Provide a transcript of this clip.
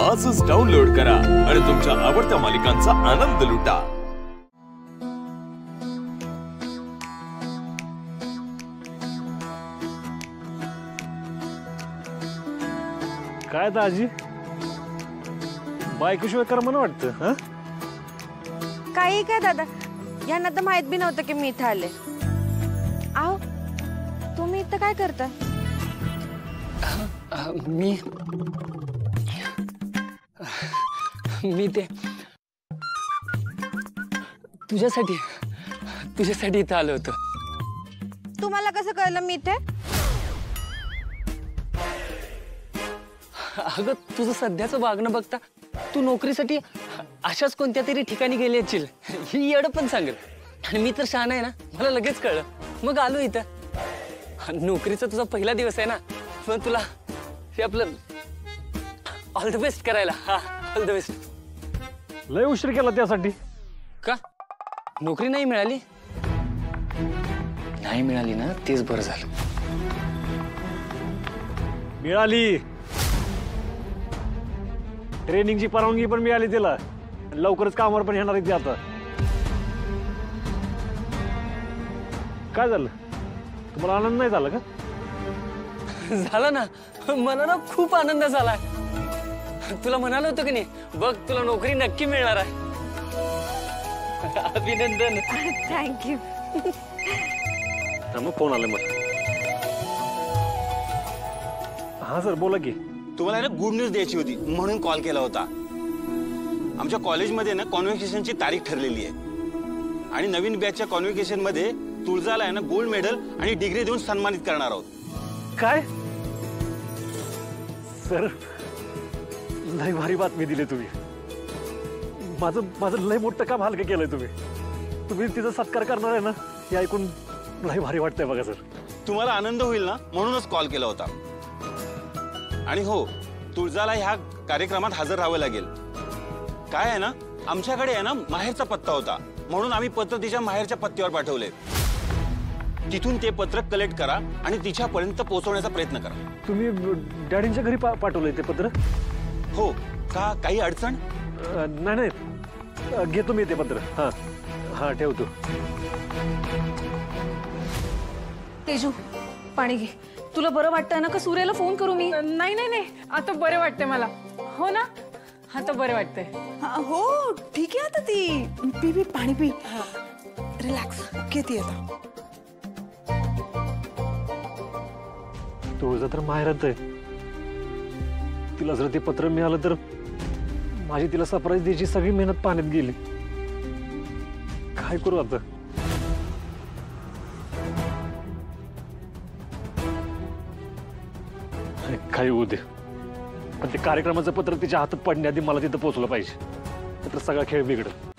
आजच डाउनलोड करा आणि तुमच्या आवडत्या मालिकांचा आनंद लुटा। काय दाजी बायकोशिवाय करमन वाटतं हं? काही काय दादा, यांना तर माहित बी नव्हतं की मी इथं आले। आओ, तुम्ही इथं काय करता? मी ते तुझ्यासाठी इथं आलो होतो। तुम्हाला कसं कळलं मी इथे? अगं तुझं सध्याचं वागणं बघता तू नोकरीसाठी अशाच कोणत्या तरी ठिकाणी गेली असशील ही येडं पण सांगेल। आणि मी तर शहाणा आहे ना, मला लगेच कळलं, मग आलो इथं। नोकरीचा तुझा पहिला दिवस आहे ना, मग तुला हे आपलं ऑल द बेस्ट करायला। हा, ऑल द बेस्ट। लय उशीर केला त्यासाठी का नोकरी नाही मिळाली? नाही मिळाली ना, तेच बरं झालं। मिळाली, ट्रेनिंगची परवानगी पण मिळाली तिला, लवकरच कामावर पण येणार आहे ती आता। काय झालं, तुम्हाला आनंद नाही झाला का? झाला ना, मला ना खूप आनंद झाला। तुला म्हणालो होतो की नाही, बघ तुला नोकरी नक्की मिळणार आहे। अभिनंदन। थँक्यू। मग फोन आला मला। हा सर बोला की। तुम्हाला ना गुड न्यूज द्यायची होती म्हणून कॉल केला होता। आमच्या कॉलेजमध्ये ना कॉन्व्होकेशनची तारीख ठरलेली आहे आणि नवीन बॅचच्या कॉन्व्होकेशन मध्ये तुळजाला आहे ना गोल्ड मेडल आणि डिग्री देऊन सन्मानित करणार आहोत। काय सर, लय भारी बातमी दिली तुम्ही। माझं लय मोठं काम हलकं केलंय तुम्ही तिचा सत्कार करणार आहे ना, हे ऐकून लय भारी वाटतंय बघा सर। तुम्हाला आनंद होईल ना म्हणूनच कॉल केला होता। आणि हो, तुळजाला ह्या कार्यक्रमात हजर राहावं लागेल। काय आहे ना, आमच्याकडे आहे ना माहेरचा पत्ता होता, म्हणून आम्ही पत्र तिच्या माहेरच्या पत्त्यावर पाठवले। तिथून ते पत्र कलेक्ट करा आणि तिच्यापर्यंत पोहोचवण्याचा प्रयत्न करा। तुम्ही डॅडींच्या घरी पाठवलंय ते पत्र? हो का, काही अडचण? नाही, घेतो मी ते पत्र। हा हा, ठेवतो। तेजू, पाणी घे। तुला बरं वाटतं ना? का सूर्याला फोन करू मी? नाही नाही नाही, आता बरं वाटतंय मला। हो ना, आता बरं वाटतंय। हो ठीक आहे, आता ती पी पाणी पी, रिलॅक्स घेते आता। तुझं तर माहेरात आहे, तिला जर ते पत्र मिळालं तर माझी तिला सरप्राईज द्यायची सगळी मेहनत पाण्यात गेली। काय करू आता? काही होऊ दे, पण ते कार्यक्रमाचं पत्र तिच्या हातात पडण्याआधी मला तिथं पोहोचलं पाहिजे, तर सगळा खेळ बिघडत।